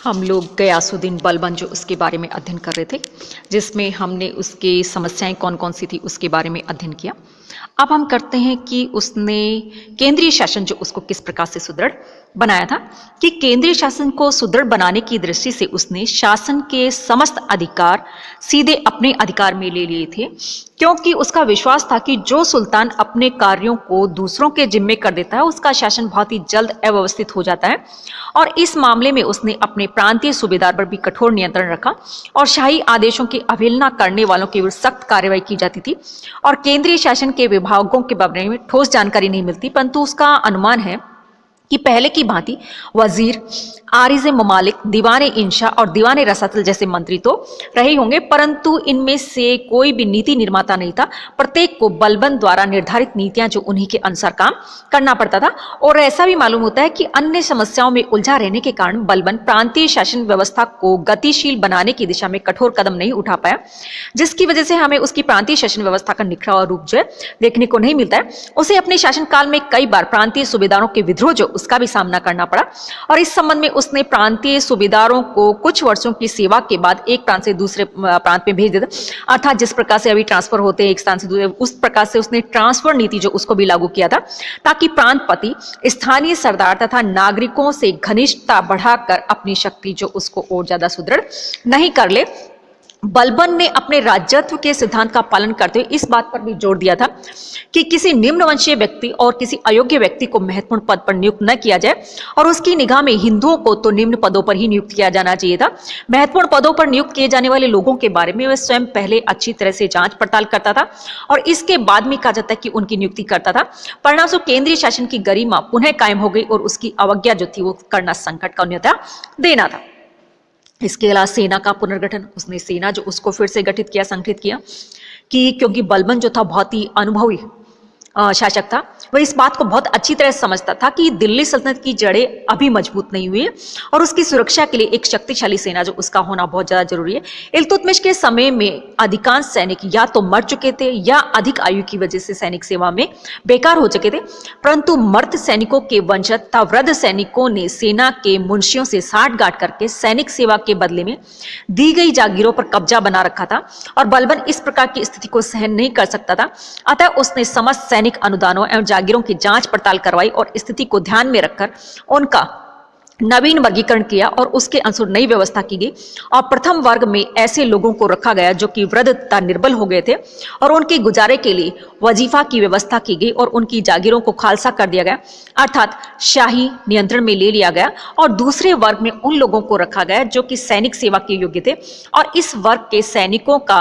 हम लोग गयासुद्दीन बलबन जो उसके बारे में अध्ययन कर रहे थे, जिसमें हमने उसके समस्याएं कौन कौन सी थी उसके बारे में अध्ययन किया। अब हम करते हैं कि उसने केंद्रीय शासन जो उसको किस प्रकार से सुदृढ़ बनाया था, कि केंद्रीय शासन को सुदृढ़ बनाने की दृष्टि से उसने शासन के समस्त अधिकार सीधे अपने अधिकार में ले लिए थे, क्योंकि उसका विश्वास था कि जो सुल्तान अपने कार्यों को दूसरों के जिम्मे कर देता है उसका शासन बहुत ही जल्द अव्यवस्थित हो जाता है। और इस मामले में उसने अपने प्रांतीय सूबेदार पर भी कठोर नियंत्रण रखा और शाही आदेशों की अवहेलना करने वालों के विरुद्ध सख्त कार्रवाई की जाती थी। और केंद्रीय शासन के विभागों के बारे में ठोस जानकारी नहीं मिलती, परंतु उसका अनुमान है कि पहले की भांति वजीर, आरिज़ ममालिक, दीवाने इंशा और दीवाने रसातल जैसे मंत्री तो रहे होंगे, परंतु इनमें से कोई भी नीति निर्माता नहीं था। प्रत्येक को बलबन द्वारा निर्धारित नीतियां जो उन्हीं के अनुसार काम करना पड़ता था। और ऐसा भी मालूम होता है कि अन्य समस्याओं में उलझा रहने के कारण बलबन प्रांतीय शासन व्यवस्था को गतिशील बनाने की दिशा में कठोर कदम नहीं उठा पाया, जिसकी वजह से हमें उसकी प्रांतीय शासन व्यवस्था का निखरा हुआ रूप जो है देखने को नहीं मिलता है। उसे अपने शासनकाल में कई बार प्रांतीय सूबेदारों के विद्रोह जो उसका भी सामना करना पड़ा, और इस संबंध में उसने प्रांतीय सूबेदारों को कुछ वर्षों की सेवा के बाद एक प्रांत से दूसरे प्रांत में भेज दिया, अर्थात जिस प्रकार से अभी ट्रांसफर होते हैं एक स्थान से दूसरे, उस प्रकार से उसने ट्रांसफर नीति जो उसको भी लागू किया था, ताकि प्रांतपति स्थानीय सरदार तथा नागरिकों से घनिष्ठता बढ़ाकर अपनी शक्ति जो उसको और ज्यादा सुदृढ़ नहीं कर ले। बलबन ने अपने राज्यत्व के सिद्धांत का पालन करते हुए इस बात पर भी जोर दिया था कि किसी निम्न वंशीय व्यक्ति और किसी अयोग्य व्यक्ति को महत्वपूर्ण पद पर नियुक्त न किया जाए, और उसकी निगाह में हिंदुओं को तो निम्न पदों पर ही नियुक्त किया जाना चाहिए था। महत्वपूर्ण पदों पर नियुक्त किए जाने वाले लोगों के बारे में वह स्वयं पहले अच्छी तरह से जांच पड़ताल करता था और इसके बाद में कहा जाता है कि उनकी नियुक्ति करता था। परिणाम स्वरूप केंद्रीय शासन की गरिमा पुनः कायम हो गई और उसकी अवज्ञा जो थी वो करना संकट का न्योता देना था। इसके अलावा सेना का पुनर्गठन, उसने सेना जो उसको फिर से गठित किया, संगठित किया, कि क्योंकि बलबन जो था बहुत ही अनुभवी शासक था, वह इस बात को बहुत अच्छी तरह समझता था कि दिल्ली सल्तनत की जड़ें अभी मजबूत नहीं हुई है और उसकी सुरक्षा के लिए एक शक्तिशाली सेना जो उसका होना बहुत ज्यादा जरूरी है। इल्तुतमिश के समय में अधिकांश सैनिक या तो मर चुके थे या अधिक आयु की वजह से सैनिक सेवा में बेकार हो चुके थे, परंतु मर्द सैनिकों के वंशज तथा वृद्ध सैनिकों ने सेना के मुंशियों से साठगांठ करके सैनिक सेवा के बदले में दी गई जागीरों पर कब्जा बना रखा था और बलबन इस प्रकार की स्थिति को सहन नहीं कर सकता था। अतः उसने समस्त सैनिक अनुदानों एवं जागीरों की जांच पड़ताल करवाई और स्थिति को ध्यान में रखकर उनका नवीन वर्गीकरण किया और उसके अनुसार नई व्यवस्था की गई। और प्रथम वर्ग में ऐसे लोगों को रखा गया जो कि वृद्ध तथा निर्बल हो गए थे और उनके गुजारे के लिए वजीफा की व्यवस्था की गई और उनकी जागीरों को खालसा कर दिया गया, अर्थात शाही नियंत्रण में ले लिया गया। और दूसरे वर्ग में उन लोगों को रखा गया जो कि सैनिक सेवा के योग्य थे और इस वर्ग के सैनिकों का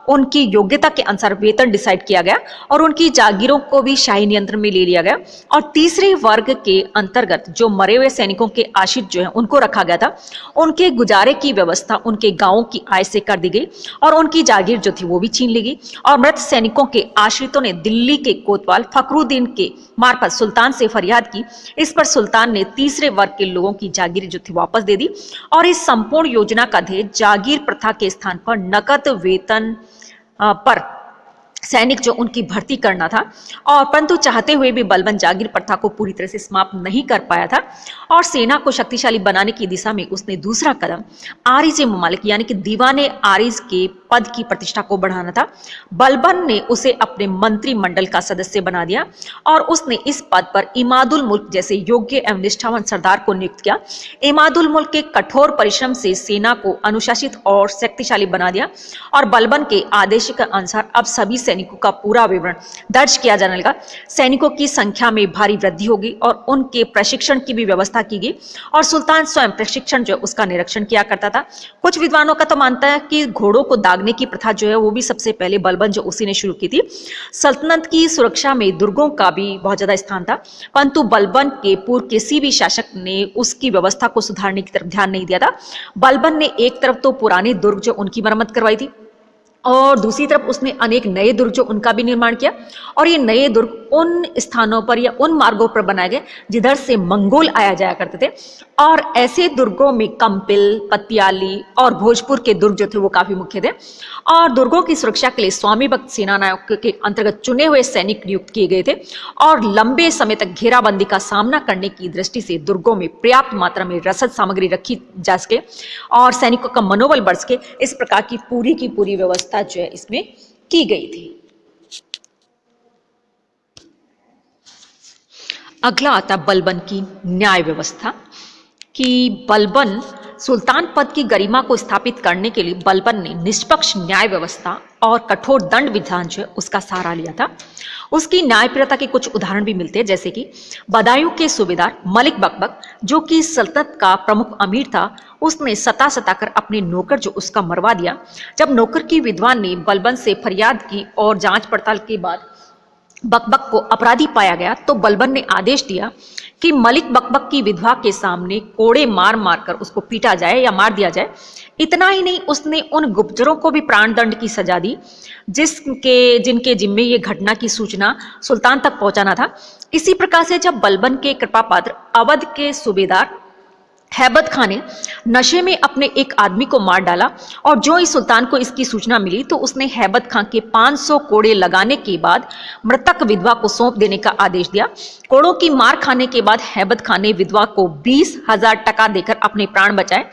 उनकी योग्यता के अनुसार वेतन डिसाइड किया गया और उनकी जागीरों को भी शाही नियंत्रण में ले लिया गया। और तीसरे वर्ग के अंतर्गत जो मरे हुए सैनिकों के आश्रित जो है उनको रखा गया था, उनके गुजारे की व्यवस्था उनके गांवों की आय से कर दी गई और उनकी जागीर जो थी वो भी छीन ली गई। और मृत सैनिकों के आश्रितों ने दिल्ली के कोतवाल फखरुद्दीन के मार्फत सुल्तान से फरियाद की। इस पर सुल्तान ने तीसरे वर्ग के लोगों की जागीर जो थी वापस दे दी और इस संपूर्ण योजना का ध्येय जागीर प्रथा के स्थान पर नकद वेतन पर सैनिक जो उनकी भर्ती करना था। और परंतु चाहते हुए भी बलबन जागीर प्रथा को पूरी तरह से समाप्त नहीं कर पाया था और सेना को शक्तिशाली बनाने की दिशा में उसने दूसरा कदम आरिज़ ममालिक यानी कि दीवाने आरिज़ के पद की प्रतिष्ठा को बढ़ाना था। बलबन ने उसे अपने मंत्रिमंडल का सदस्य बना दिया और उसने इस पद पर इमादुल मुल्क जैसे योग्य एवं निष्ठावान सरदार को नियुक्त किया। इमादुल मुल्क के कठोर परिश्रम से सेना को अनुशासित और शक्तिशाली बना दिया और बलबन के आदेश के अनुसार अब सभी सैनिकों का पूरा विवरण दर्ज किया जाने लगा। सैनिकों की संख्या में भारी वृद्धि होगी और उनके प्रशिक्षण की भी व्यवस्था की गई और सुल्तान स्वयं प्रशिक्षण जो उसका निरीक्षण किया करता था। कुछ विद्वानों का तो मानता है कि घोड़ों को दागने की प्रथा जो है वो भी सबसे पहले बलबन जो उसी ने शुरू की थी। सल्तनत की सुरक्षा में दुर्गों का भी बहुत ज्यादा स्थान था, परंतु बलबन के पूर्व किसी भी शासक ने उसकी व्यवस्था को सुधारने की तरफ ध्यान नहीं दिया था। बलबन ने एक तरफ तो पुराने दुर्ग जो उनकी मरम्मत करवाई थी और दूसरी तरफ उसने अनेक नए दुर्ग जो उनका भी निर्माण किया। और ये नए दुर्ग उन स्थानों पर या उन मार्गों पर बनाए गए जिधर से मंगोल आया जाया करते थे। और ऐसे दुर्गों में कंपिल, पतियाली और भोजपुर के दुर्ग जो थे वो काफी मुख्य थे। और दुर्गों की सुरक्षा के लिए स्वामी भक्त सेनानायक के अंतर्गत चुने हुए सैनिक नियुक्त किए गए थे। और लंबे समय तक घेराबंदी का सामना करने की दृष्टि से दुर्गों में पर्याप्त मात्रा में रसद सामग्री रखी जा सके और सैनिकों का मनोबल बढ़ सके, इस प्रकार की पूरी व्यवस्था जो है इसमें की गई थी। अगला आता बलबन की न्याय व्यवस्था कि बलबन सुल्तान पद की गरिमा को स्थापित करने के लिए बलबन ने निष्पक्ष न्याय व्यवस्था और कठोर दंड विधान जो है उसका सहारा लिया था। उसकी न्यायप्रियता के कुछ उदाहरण भी मिलते हैं, जैसे कि बदायूं के सूबेदार मलिक बकबक जो कि सल्तनत का प्रमुख अमीर था, उसने सताकर अपने नौकर जो उसका मरवा दिया। जब नौकर की विद्वान ने बलबन से फरियाद की और जांच पड़ताल के बाद बकबक को अपराधी पाया गया तो बलबन ने आदेश दिया कि मलिक बकबक की विधवा के सामने कोड़े मार मार कर उसको पीटा जाए या मार दिया जाए। इतना ही नहीं, उसने उन गुप्तचरों को भी प्राण दंड की सजा दी जिनके जिम्मे ये घटना की सूचना सुल्तान तक पहुंचाना था। इसी प्रकार से जब बलबन के कृपापात्र अवध के सूबेदार हैबत खां ने नशे में अपने एक आदमी को मार डाला और जो ही सुल्तान को इसकी सूचना मिली तो उसने हैबत खां के 500 कोड़े लगाने के बाद मृतक विधवा को सौंप देने का आदेश दिया। कोड़ों की मार खाने के बाद हैबत खां ने विधवा को 20,000 टका देकर अपने प्राण बचाए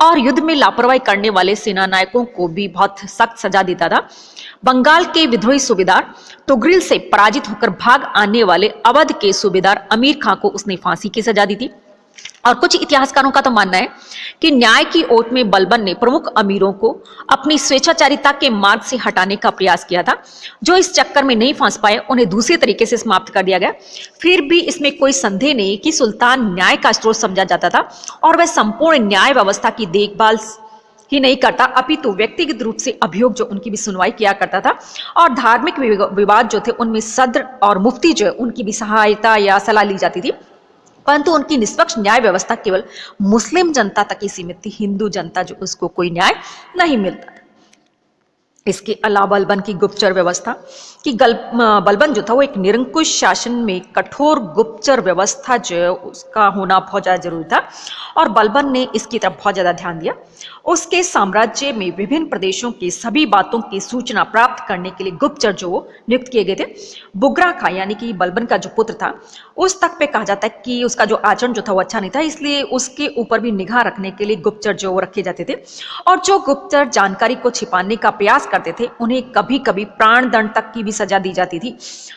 और युद्ध में लापरवाही करने वाले सेनानायकों को भी बहुत सख्त सजा देता था। बंगाल के विद्रोही सूबेदार तुगरिल से पराजित होकर भाग आने वाले अवध के सूबेदार अमीर खां को उसने फांसी की सजा दी थी। और कुछ इतिहासकारों का तो मानना है कि न्याय की ओट में बलबन ने प्रमुख अमीरों को अपनी स्वेच्छाचारिता के मार्ग से हटाने का प्रयास किया था। जो इस चक्कर में नहीं फंस पाए उन्हें दूसरे तरीके से समाप्त कर दिया गया। फिर भी इसमें कोई संदेह नहीं कि सुल्तान न्याय का स्रोत समझा जाता था और वह संपूर्ण न्याय व्यवस्था की देखभाल ही नहीं करता, अपितु व्यक्तिगत रूप से अभियोग जो उनकी भी सुनवाई किया करता था। और धार्मिक विवाद जो थे उनमें सद्र और मुफ्ती जो है उनकी भी सहायता या सलाह ली जाती थी। परंतु उनकी निष्पक्ष न्याय व्यवस्था केवल मुस्लिम जनता तक ही सीमित थी, हिंदू जनता जो उसको कोई न्याय नहीं मिलता। इसके अलावा बलबन की गुप्तचर व्यवस्था कि बलबन जो था वो एक निरंकुश शासन में कठोर गुप्तचर व्यवस्था जो है उसका होना बहुत ज्यादा जरूरी था और बलबन ने इसकी तरफ बहुत ज्यादा ध्यान दिया। उसके साम्राज्य में विभिन्न प्रदेशों की सभी बातों की सूचना प्राप्त करने के लिए गुप्तचर जो नियुक्त किए गए थे। बुगरा खां यानी कि बलबन का जो पुत्र था उस तक पे कहा जाता है कि उसका जो आचरण जो था वो अच्छा नहीं था, इसलिए उसके ऊपर भी निगाह रखने के लिए गुप्तचर जो वो रखे जाते थे। और जो गुप्तचर जानकारी को छिपाने का प्रयास करते थे उन्हें कभी कभी प्राण दंड तक की भी सजा दी जाती थी।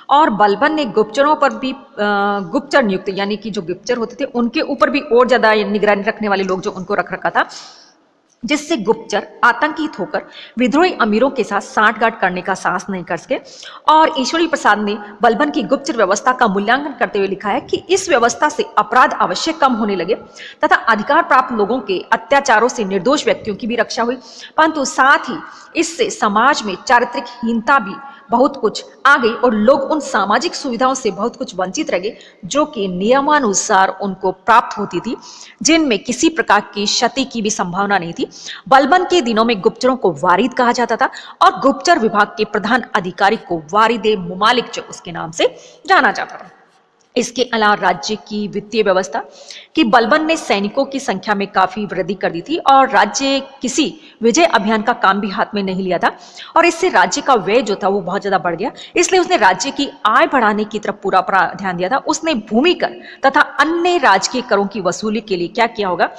और बलबन ने गुप्तचरों पर भी गुप्तचर नियुक्त यानी कि जो गुप्तचर होते थे उनके ऊपर भी और ज्यादा निगरानी रखने वाले लोग जो उनको रख रखा था, जिससे गुप्तचर आतंकित होकर विद्रोही अमीरों के साथ सांठगांठ करने का साहस नहीं कर सके। और ईश्वरी प्रसाद ने बलबन की गुप्तचर व्यवस्था का मूल्यांकन करते हुए लिखा है कि इस व्यवस्था से अपराध अवश्य कम होने लगे तथा अधिकार प्राप्त लोगों के अत्याचारों से निर्दोष व्यक्तियों की भी रक्षा हुई, परंतु साथ ही इससे समाज में चारित्रिक हीनता भी बहुत कुछ आ गई और लोग उन सामाजिक सुविधाओं से बहुत कुछ वंचित रह गए जो कि नियमानुसार उनको प्राप्त होती थी, जिनमें किसी प्रकार की क्षति की भी संभावना नहीं थी। बलबन के दिनों में गुप्तचरों को वारिद कहा जाता था और गुप्तचर विभाग के प्रधान अधिकारी को वारिदे मुमालिक जो उसके नाम से जाना जाता था। इसके अलावा राज्य की वित्तीय व्यवस्था कि बलबन ने सैनिकों की संख्या में काफी वृद्धि कर दी थी और राज्य किसी विजय अभियान का काम भी हाथ में नहीं लिया था और इससे राज्य का व्यय जो था वो बहुत ज्यादा बढ़ गया। इसलिए उसने राज्य की आय बढ़ाने की तरफ पूरा ध्यान दिया था। उसने भूमि कर तथा अन्य राजकीय करों की वसूली के लिए क्या किया होगा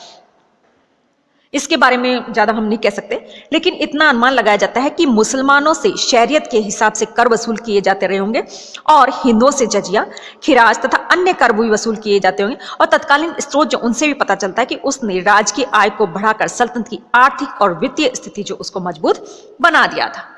इसके बारे में ज्यादा हम नहीं कह सकते, लेकिन इतना अनुमान लगाया जाता है कि मुसलमानों से शरीयत के हिसाब से कर वसूल किए जाते रहे होंगे और हिंदुओं से जजिया, खिराज तथा अन्य कर भी वसूल किए जाते होंगे। और तत्कालीन स्रोत जो उनसे भी पता चलता है कि उसने राज्य की आय को बढ़ाकर सल्तनत की आर्थिक और वित्तीय स्थिति जो उसको मजबूत बना दिया था।